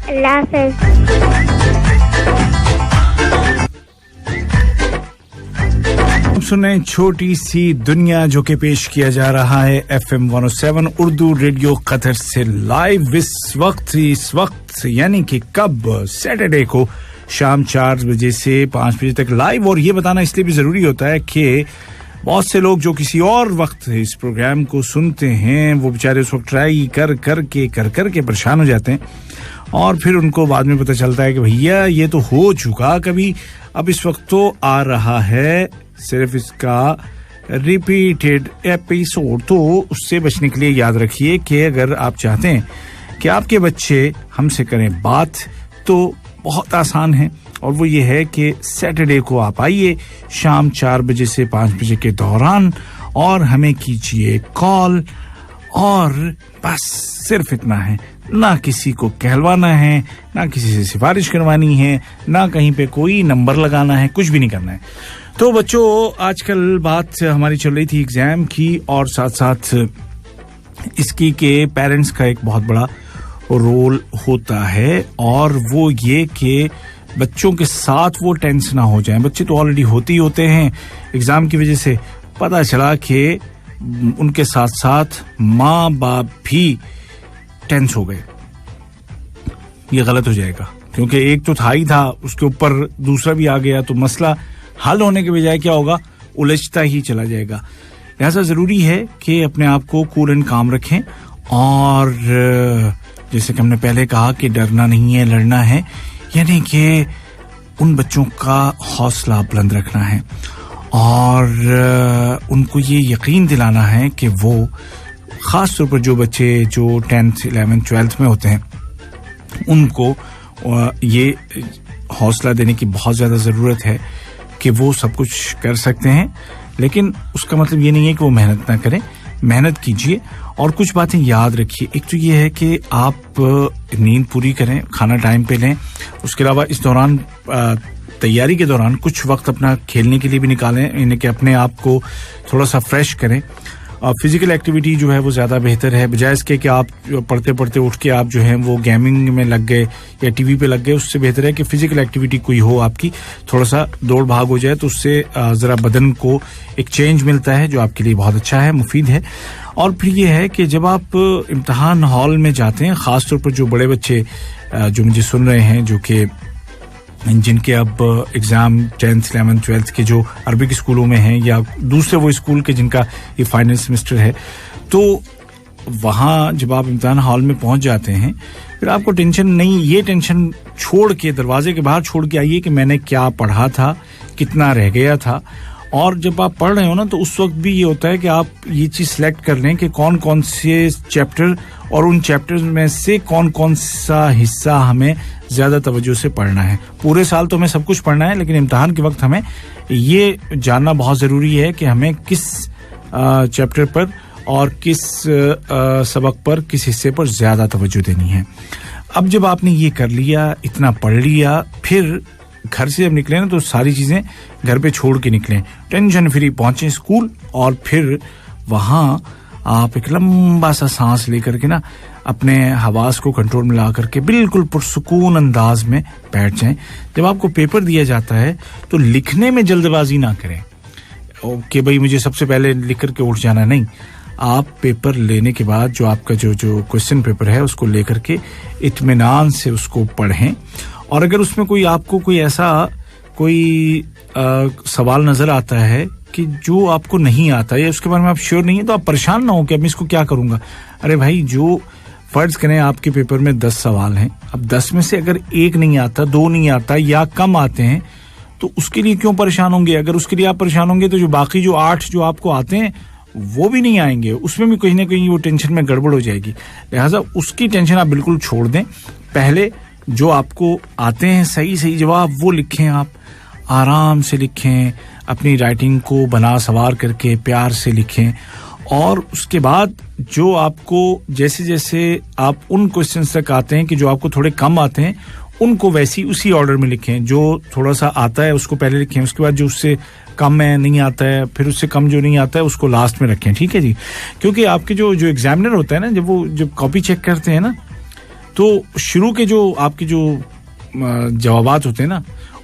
Speaker 3: अल्लाह हाफिज।
Speaker 4: सुने छोटी सी दुनिया, जो कि पेश किया जा रहा है FM 107 उर्दू रेडियो कतर से लाइव इस वक्त यानी कि कब, सैटरडे को शाम 4 बजे से 5 बजे तक लाइव। और ये बताना इसलिए भी जरूरी होता है कि बहुत से लोग जो किसी और वक्त इस प्रोग्राम को सुनते हैं, वो बेचारे उस वक्त ट्राई कर के परेशान हो जाते हैं और फिर उनको बाद में पता चलता है कि भैया ये तो हो चुका कभी, अब इस वक्त तो आ रहा है सिर्फ इसका रिपीटेड एपिसोड। तो उससे बचने के लिए याद रखिए कि अगर आप चाहते हैं कि आपके बच्चे हमसे करें बात, तो बहुत आसान है, और वो ये है कि सैटरडे को आप आइए शाम 4 बजे से 5 बजे के दौरान और हमें कीजिए कॉल। और बस सिर्फ इतना है, ना किसी को कहलवाना है, ना किसी से सिफारिश करवानी है, ना कहीं पे कोई नंबर लगाना है, कुछ भी नहीं करना है। तो बच्चों, आजकल बात हमारी चल रही थी एग्जाम की, और साथ साथ इसकी के पेरेंट्स का एक बहुत बड़ा रोल होता है, और वो ये कि बच्चों के साथ वो टेंस ना हो जाएं। बच्चे तो ऑलरेडी होते ही होते हैं एग्जाम की वजह से, पता चला कि उनके साथ साथ माँ बाप भी टेंस हो गए। ये गलत हो जाएगा, क्योंकि एक तो था ही था, उसके ऊपर दूसरा भी आ गया, तो मसला हल होने के बजाय क्या होगा, उलझता ही चला जाएगा। लिहाजा जरूरी है कि अपने आप को कूल एंड काम रखें, और जैसे कि हमने पहले कहा कि डरना नहीं है, लड़ना है, यानी कि उन बच्चों का हौसला बुलंद रखना है और उनको ये यकीन दिलाना है कि वो, खास तौर पर जो बच्चे जो 10th 11th 12th में होते हैं, उनको ये हौसला देने की बहुत ज़्यादा ज़रूरत है कि वो सब कुछ कर सकते हैं। लेकिन उसका मतलब ये नहीं है कि वो मेहनत ना करें, मेहनत कीजिए और कुछ बातें याद रखिए। एक तो ये है कि आप नींद पूरी करें, खाना टाइम पे लें, उसके अलावा इस दौरान तैयारी के दौरान कुछ वक्त अपना खेलने के लिए भी निकालें, यानी कि अपने आप को थोड़ा सा फ्रेश करें। फिजिकल एक्टिविटी जो है वो ज़्यादा बेहतर है, बजाय इसके कि आप पढ़ते पढ़ते उठ के आप जो है वो गेमिंग में लग गए या टीवी पे लग गए। उससे बेहतर है कि फिजिकल एक्टिविटी कोई हो आपकी, थोड़ा सा दौड़ भाग हो जाए, तो उससे ज़रा बदन को एक चेंज मिलता है जो आपके लिए बहुत अच्छा है, मुफीद है। और फिर ये है कि जब आप इम्तहान हॉल में जाते हैं, ख़ास तौर पर जो बड़े बच्चे जो मुझे सुन रहे हैं, जो कि जिनके अब एग्ज़ाम 10th 11th 12th के जो अरबिक स्कूलों में हैं या दूसरे वो स्कूल के जिनका ये फाइनल सेमेस्टर है, तो वहाँ जब आप इम्तिहान हॉल में पहुँच जाते हैं, फिर आपको टेंशन नहीं, ये टेंशन छोड़ के दरवाजे के बाहर छोड़ के आइए कि मैंने क्या पढ़ा था, कितना रह गया था। और जब आप पढ़ रहे हो ना, तो उस वक्त भी ये होता है कि आप ये चीज़ सेलेक्ट कर लें कि कौन कौन से चैप्टर और उन चैप्टर्स में से कौन कौन सा हिस्सा हमें ज़्यादा तवज्जो से पढ़ना है। पूरे साल तो हमें सब कुछ पढ़ना है, लेकिन इम्तिहान के वक्त हमें ये जानना बहुत ज़रूरी है कि हमें किस चैप्टर पर और किस सबक पर, किस हिस्से पर ज़्यादा तवज्जो देनी है। अब जब आपने ये कर लिया, इतना पढ़ लिया, फिर घर से जब निकले ना, तो सारी चीज़ें घर पे छोड़ के निकलें, टेंशन फ्री पहुँचें स्कूल, और फिर वहाँ आप एक लंबा सा सांस लेकर के ना अपने हवास को कंट्रोल में ला करके बिल्कुल पुरसुकून अंदाज में बैठ जाएं। जब आपको पेपर दिया जाता है तो लिखने में जल्दबाजी ना करें कि भाई मुझे सबसे पहले लिख करके उठ जाना, नहीं। आप पेपर लेने के बाद जो आपका जो क्वेश्चन पेपर है उसको लेकर के इत्मीनान से उसको पढ़ें, और अगर उसमें कोई आपको कोई ऐसा कोई सवाल नजर आता है कि जो आपको नहीं आता या उसके बारे में आप श्योर नहीं है, तो आप परेशान ना हो कि अब मैं इसको क्या करूंगा। अरे भाई, जो फर्ज करें आपके पेपर में 10 सवाल हैं, अब 10 में से अगर एक नहीं आता, 2 नहीं आता या कम आते हैं तो उसके लिए क्यों परेशान होंगे? अगर उसके लिए आप परेशान होंगे तो जो बाकी जो 8 जो आपको आते हैं वो भी नहीं आएंगे, उसमें भी कहीं ना कहीं वो टेंशन में गड़बड़ हो जाएगी। लिहाजा उसकी टेंशन आप बिल्कुल छोड़ दें, पहले जो आपको आते हैं सही सही जवाब वो लिखें, आप आराम से लिखें, अपनी राइटिंग को बना सवार करके प्यार से लिखें, और उसके बाद जो आपको जैसे जैसे आप उन क्वेश्चंस तक आते हैं कि जो आपको थोड़े कम आते हैं उनको वैसी उसी ऑर्डर में लिखें। जो थोड़ा सा आता है उसको पहले लिखें, उसके बाद जो उससे कम है नहीं आता है, फिर उससे कम जो नहीं आता है उसको लास्ट में रखें, ठीक है जी। क्योंकि आपके जो एग्जामिनर होता है ना, जब कॉपी चेक करते हैं ना, तो शुरू के जो आपके जो जवाबात होते हैं ना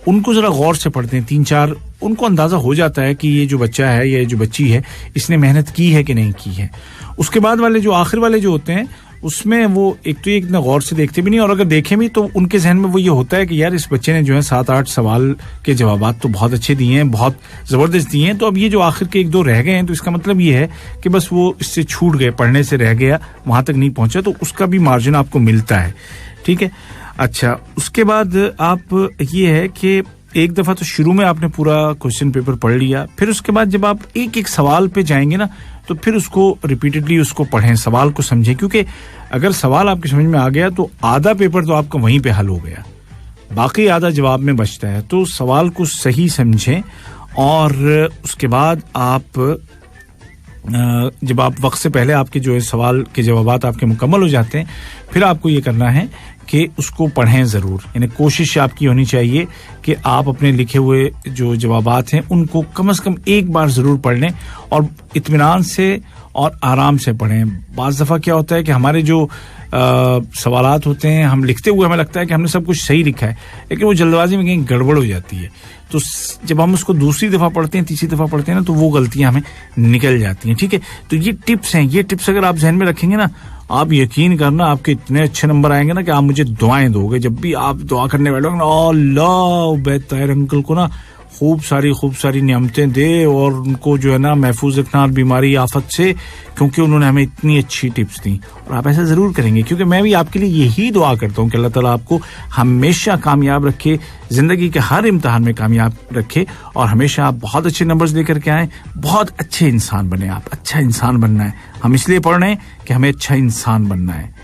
Speaker 4: उनको जरा गौर से पढ़ते हैं, 3-4, उनको अंदाजा हो जाता है कि ये जो बच्चा है, ये जो बच्ची है, इसने मेहनत की है कि नहीं की है। उसके बाद वाले जो आखिर वाले जो होते हैं उसमें वो एक तो ये इतना गौर से देखते भी नहीं, और अगर देखें भी तो उनके जहन में वो ये होता है कि यार इस बच्चे ने जो है 7-8 सवाल के जवाबात तो बहुत अच्छे दिए हैं, बहुत जबरदस्त दिए हैं, तो अब ये जो आखिर के 1-2 रह गए हैं तो इसका मतलब ये है कि बस वो इससे छूट गए, पढ़ने से रह गया, वहां तक नहीं पहुंचा, तो उसका भी मार्जिन आपको मिलता है, ठीक है। अच्छा, उसके बाद आप ये है कि एक दफा तो शुरू में आपने पूरा क्वेश्चन पेपर पढ़ लिया, फिर उसके बाद जब आप एक एक सवाल पे जाएंगे ना तो फिर उसको रिपीटेडली उसको पढ़ें, सवाल को समझें, क्योंकि अगर सवाल आपकी समझ में आ गया तो आधा पेपर तो आपका वहीं पे हल हो गया, बाकी आधा जवाब में बचता है। तो सवाल को सही समझें, और उसके बाद आप जब आप वक्त से पहले आपके जो है सवाल के जवाबात आपके मुकम्मल हो जाते हैं, फिर आपको ये करना है कि उसको पढ़ें ज़रूर। यानी कोशिश आपकी होनी चाहिए कि आप अपने लिखे हुए जो जवाबात हैं उनको कम से कम एक बार ज़रूर पढ़ लें, और इत्मीनान से और आराम से पढ़ें। बाज़ दफ़ा क्या होता है कि हमारे जो सवालात होते हैं, हम लिखते हुए हमें लगता है कि हमने सब कुछ सही लिखा है, लेकिन वो जल्दबाजी में कहीं गड़बड़ हो जाती है, तो जब हम उसको दूसरी दफ़ा पढ़ते हैं, तीसरी दफ़ा पढ़ते हैं ना, तो वो गलतियां हमें निकल जाती हैं, ठीक है। तो ये टिप्स हैं, ये टिप्स अगर आप जहन में रखेंगे ना, आप यकीन करना आपके इतने अच्छे नंबर आएंगे ना कि आप मुझे दुआएं दोगे। जब भी आप दुआ करने बैठोगे ना, अल्लाह उबैद ताहिर अंकल को ना खूब सारी नियामतें दे, और उनको जो है ना महफूज रखना बीमारी आफत से, क्योंकि उन्होंने हमें इतनी अच्छी टिप्स दी। और आप ऐसा ज़रूर करेंगे, क्योंकि मैं भी आपके लिए यही दुआ करता हूँ कि अल्लाह ताला आपको हमेशा कामयाब रखे, ज़िंदगी के हर इम्तिहान में कामयाब रखे, और हमेशा आप बहुत अच्छे नंबर्स लेकर के आएँ, बहुत अच्छे इंसान बने। आप अच्छा इंसान बनना है। हम इसलिए पढ़ रहे हैं कि हमें अच्छा इंसान बनना है,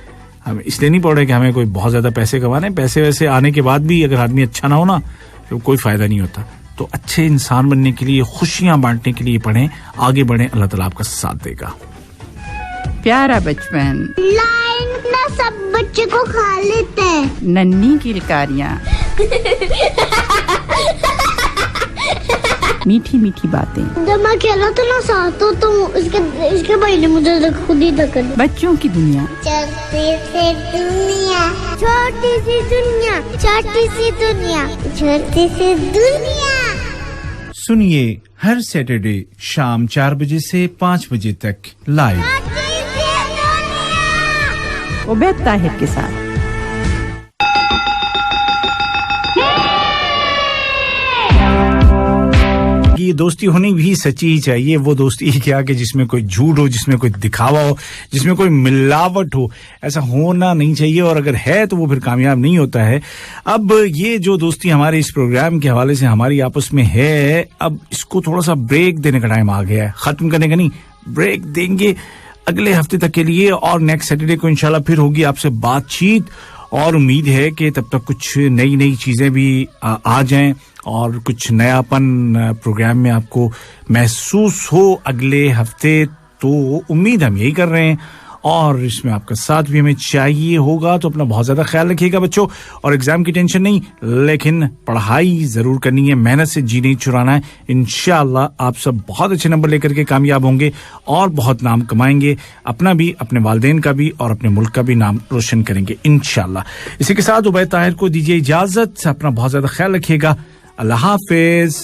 Speaker 4: हम इसलिए नहीं पढ़ रहे कि हमें कोई बहुत ज़्यादा पैसे कमाने। पैसे वैसे आने के बाद भी अगर आदमी अच्छा ना हो ना तो कोई फ़ायदा नहीं होता। तो अच्छे इंसान बनने के लिए, खुशियां बांटने के लिए पढ़ें, आगे बढ़ें, अल्लाह ताला आपका साथ देगा।
Speaker 1: प्यारा बचपन,
Speaker 3: लाइन ना सब बच्चे को खा लेते हैं।
Speaker 1: नन्ही किलकारियां, मीठी मीठी बातें,
Speaker 2: जब मैं खेला था ना साथ तो इसके भाई ने मुझे खुद ही धक्का दिया।
Speaker 1: बच्चों की दुनिया,
Speaker 3: छोटी सी दुनिया, छोटी सी दुनिया, छोटी सी दुनिया, छोटी सी दुनिया।
Speaker 4: सुनिए हर सैटरडे शाम 4 बजे से 5 बजे तक लाइव
Speaker 1: उबैद ताहिर के साथ।
Speaker 4: ये दोस्ती होनी भी सच्ची ही चाहिए। वो दोस्ती ही क्या कि जिसमें कोई झूठ हो, जिसमें कोई दिखावा हो, जिसमें कोई मिलावट हो, ऐसा होना नहीं चाहिए, और अगर है तो वो फिर कामयाब नहीं होता है। अब ये जो दोस्ती हमारे इस प्रोग्राम के हवाले से हमारी आपस में है, अब इसको थोड़ा सा ब्रेक देने का टाइम आ गया है। खत्म करने का नहीं, ब्रेक देंगे अगले हफ्ते तक के लिए, और नेक्स्ट सैटरडे को इंशाल्लाह फिर होगी आपसे बातचीत, और उम्मीद है कि तब तक कुछ नई चीजें भी आ जाएं, और कुछ नयापन प्रोग्राम में आपको महसूस हो अगले हफ्ते। तो उम्मीद हम यही कर रहे हैं, और इसमें आपका साथ भी हमें चाहिए होगा। तो अपना बहुत ज्यादा ख्याल रखिएगा बच्चों, और एग्जाम की टेंशन नहीं, लेकिन पढ़ाई जरूर करनी है, मेहनत से जी नहीं चुराना है। इंशाअल्लाह आप सब बहुत अच्छे नंबर लेकर के कामयाब होंगे और बहुत नाम कमाएंगे, अपना भी, अपने वालिदैन का भी, और अपने मुल्क का भी नाम रोशन करेंगे इंशाअल्लाह। इसी के साथ उबैद ताहिर को दीजिए इजाजत। अपना बहुत ज्यादा ख्याल रखिएगा। अल्लाह हाफिज।